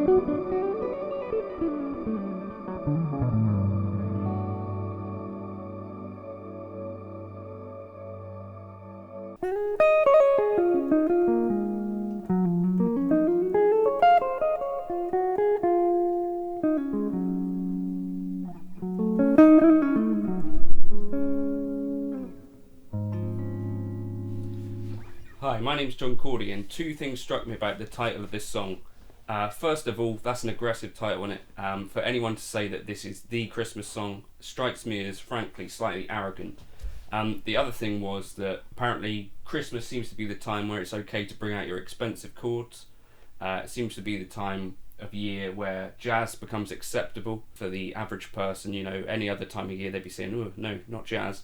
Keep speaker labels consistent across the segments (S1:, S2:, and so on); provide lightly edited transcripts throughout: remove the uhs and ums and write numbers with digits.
S1: Hi, my name's John Cordy, and two things struck me about the title of this song. First of all, that's an aggressive title, isn't it? For anyone to say that this is the Christmas song strikes me as, frankly, slightly arrogant. The other thing was that apparently Christmas seems to be the time where it's okay to bring out your expensive chords. It seems to be the time of year where jazz becomes acceptable for the average person. You know, any other time of year they'd be saying, "Oh, no, not jazz."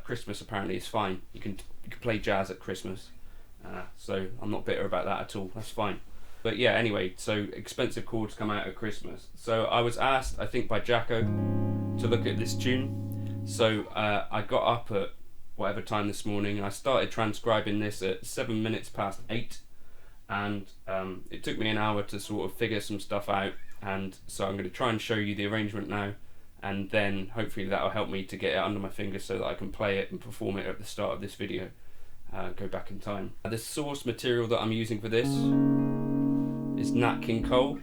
S1: Christmas apparently is fine. You can play jazz at Christmas. So I'm not bitter about that at all. That's fine. But yeah, anyway, so expensive chords come out at Christmas. So I was asked, I think by Jacko, to look at this tune. So I got up at whatever time this morning. I started transcribing this at 7 minutes past 8. And it took me an hour to sort of figure some stuff out. And so I'm going to try and show you the arrangement now. And then hopefully that'll help me to get it under my fingers so that I can play it and perform it at the start of this video. Go back in time. The source material that I'm using for this is Nat King Cole.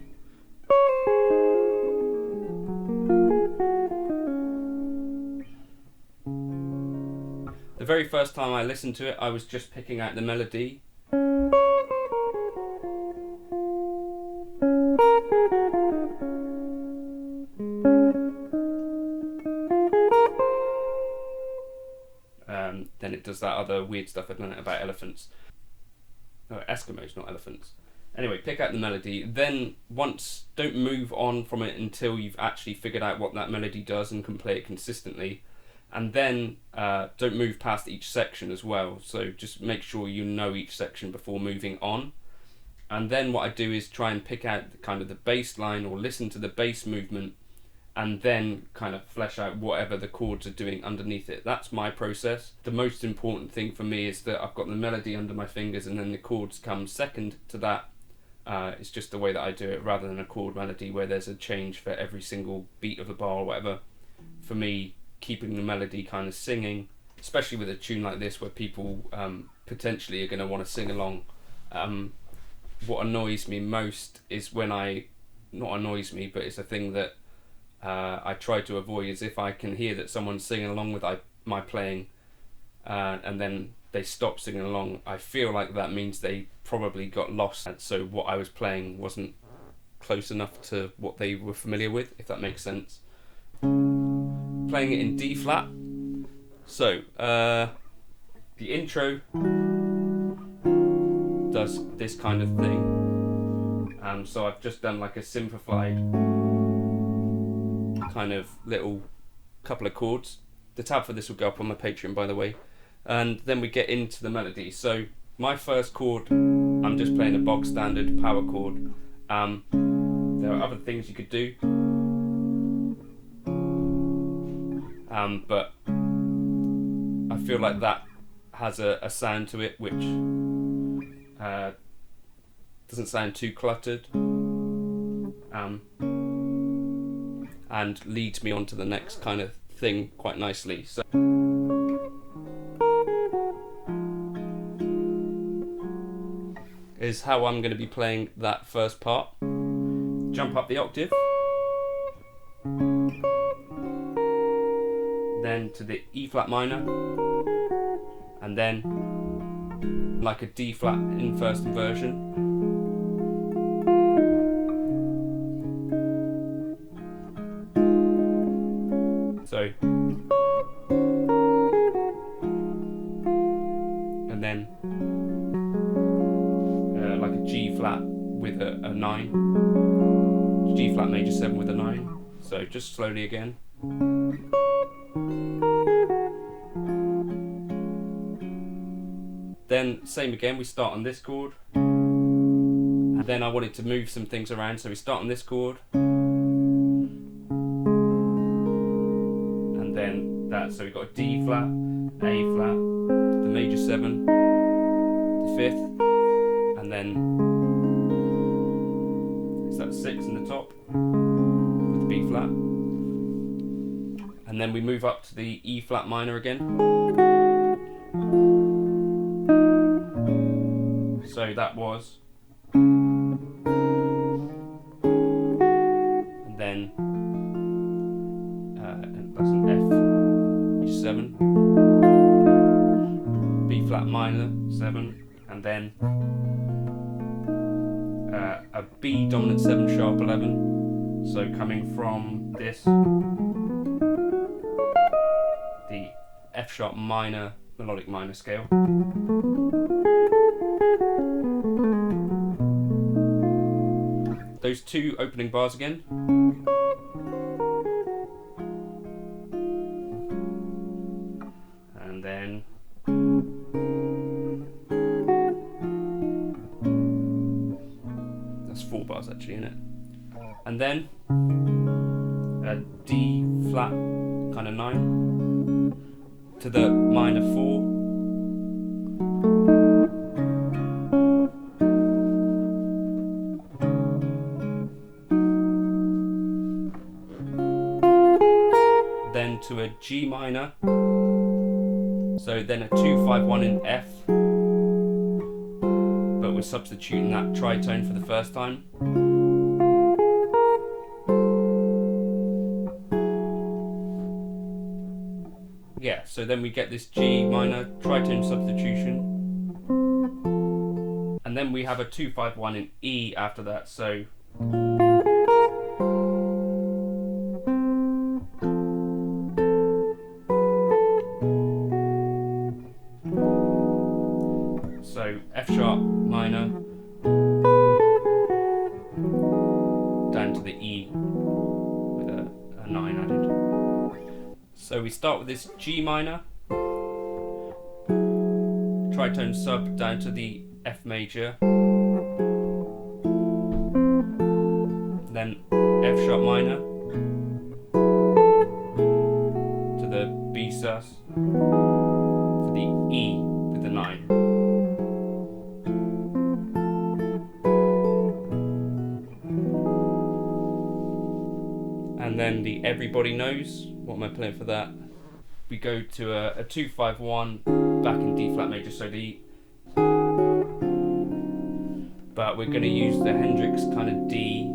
S1: The very first time I listened to it, I was just picking out the melody. Then it does that other weird stuff I've learned about elephants. No, Eskimos, not elephants. Anyway, pick out the melody, then don't move on from it until you've actually figured out what that melody does and can play it consistently. And then don't move past each section as well, so just make sure you know each section before moving on. And then what I do is try and pick out kind of the bass line or listen to the bass movement and then kind of flesh out whatever the chords are doing underneath it. That's my process. The most important thing for me is that I've got the melody under my fingers and then the chords come second to that. It's just the way that I do it, rather than a chord melody where there's a change for every single beat of a bar or whatever. For me, keeping the melody kind of singing, especially with a tune like this where people potentially are going to want to sing along. What annoys me most is when not annoys me, but it's a thing that I try to avoid, is if I can hear that someone's singing along with my playing and then they stop singing along, I feel like that means they probably got lost, and so what I was playing wasn't close enough to what they were familiar with, if that makes sense. Playing it in D flat. So the intro does this kind of thing. So I've just done like a simplified kind of little couple of chords. The tab for this will go up on my Patreon, by the way. And then we get into the melody. So my first chord, I'm just playing a bog standard power chord. There are other things you could do, but I feel like that has a sound to it which doesn't sound too cluttered, and leads me on to the next kind of thing quite nicely. So is how I'm going to be playing that first part. Jump up the octave, then to the E flat minor, and then like a D flat in first inversion. So, and then like a G flat with a 9, G flat major 7 with a 9. So just slowly again. Then same again, we start on this chord, and then I wanted to move some things around, so we start on this chord, and then that, so we've got a D flat, A flat, the major 7, the 5th, and then it's that that's 6 in the top with the B flat. And then we move up to the E flat minor again. So that was, and then that's an F7, B flat minor 7, and then a B dominant 7 sharp 11. So coming from this, the F sharp minor melodic minor scale. Those 2 opening bars again. And then that's 4 bars actually, isn't it? And then a D flat kind of 9 to the minor 4. Then to a G minor, so then a 2-5-1 in F, but we're substituting that tritone for the first time. Yeah, so then we get this G minor tritone substitution, and then we have a 2-5-1 in E after that, so F sharp minor down to the E with a 9 added. So we start with this G minor, tritone sub down to the F major, then F sharp minor to the B sus to the E with the 9. And then the Everybody Knows. What am I playing for that? We go to a 2-5-1 back in D flat major, so but we're going to use the Hendrix kind of D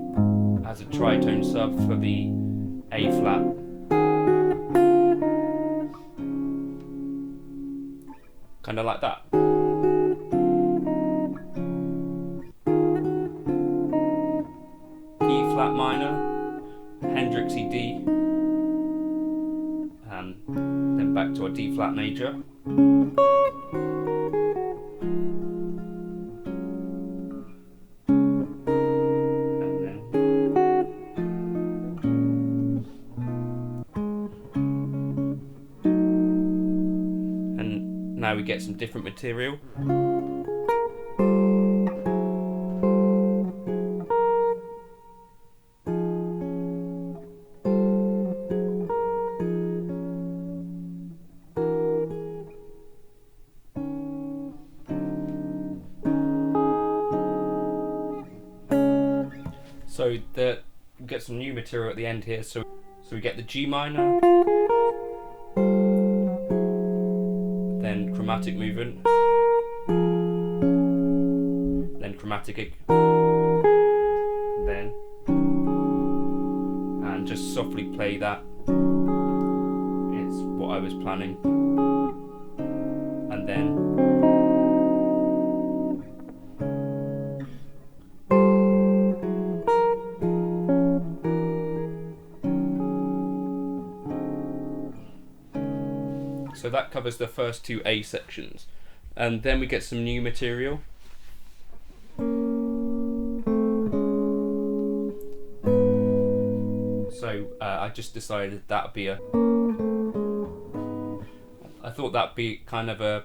S1: as a tritone sub for the A flat. Kind of like that. E flat minor, Hendrixy D, then back to a D flat major. And now we get some different material. So we get some new material at the end here. So we get the G minor, then chromatic movement, then chromatic, then, and just softly play that. It's what I was planning, and then. So that covers the first 2 A sections, and then we get some new material. So I just decided that'd be I thought that'd be kind of a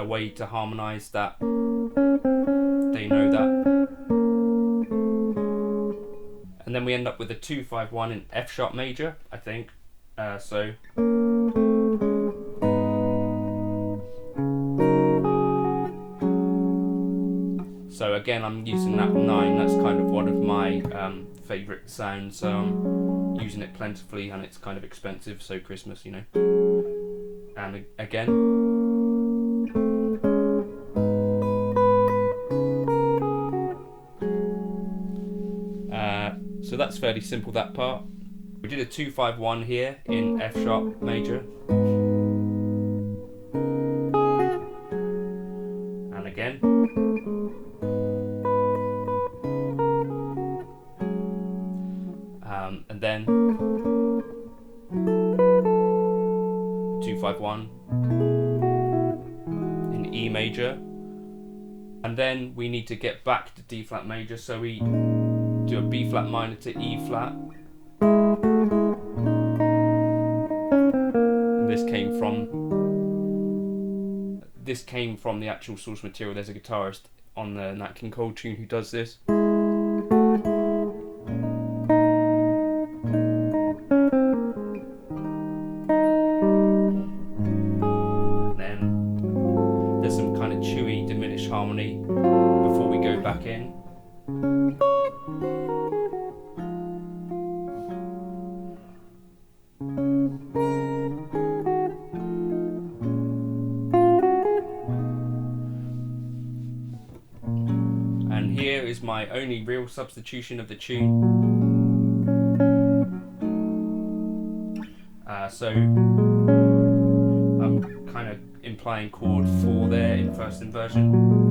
S1: way to harmonise that. They know that. And then we end up with a 2-5-1 in F sharp major, I think. So So again, I'm using that 9. That's kind of one of my favourite sounds. So I'm using it plentifully, and it's kind of expensive. So Christmas, you know. And again. So that's fairly simple, that part. We did a 2-5-1 here in F sharp major. And again. And then 2-5-1 in E major. And then we need to get back to D flat major, so we do a B flat minor to E flat. And this came from the actual source material. There's a guitarist on the Nat King Cole tune who does this. Then there's some kind of chewy diminished harmony before we go back in. And here is my only real substitution of the tune. So I'm kind of implying chord 4 there in first inversion.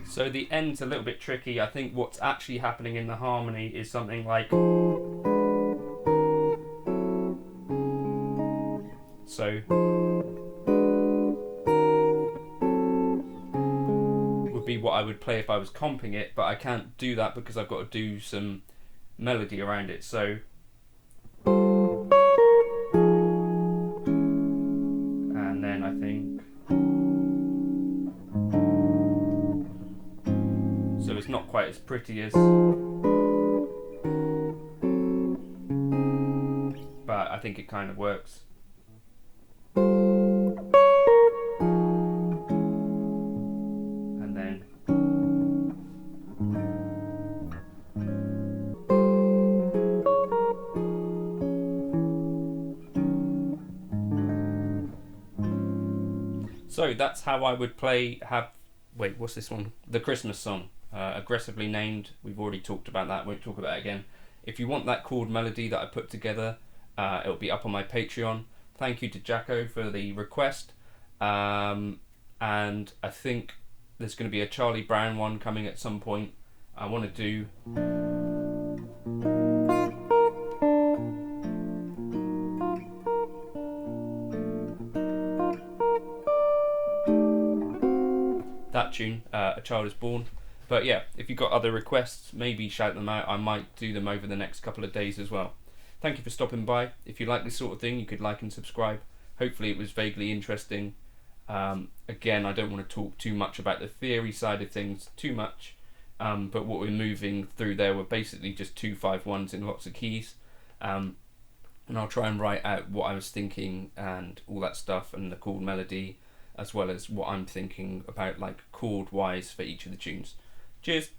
S1: So the end's a little bit tricky. I think what's actually happening in the harmony is something like... So... would be what I would play if I was comping it, but I can't do that because I've got to do some melody around it. So... and then I think... so it's not quite as pretty as... but I think it kind of works. And then... so that's how I would play... wait, what's this one? The Christmas song. Aggressively named. We've already talked about that. Won't talk about it again. If you want that chord melody that I put together, it'll be up on my Patreon. Thank you to Jacko for the request. And I think there's going to be a Charlie Brown one coming at some point. I want to do... that tune, A Child Is Born. But yeah, if you've got other requests, maybe shout them out. I might do them over the next couple of days as well. Thank you for stopping by. If you like this sort of thing, you could like and subscribe. Hopefully it was vaguely interesting. Again, I don't want to talk too much about the theory side of things too much, but what we're moving through there were basically just 2-5-1s in lots of keys. And I'll try and write out what I was thinking and all that stuff, and the chord melody, as well as what I'm thinking about like chord wise for each of the tunes. Cheers.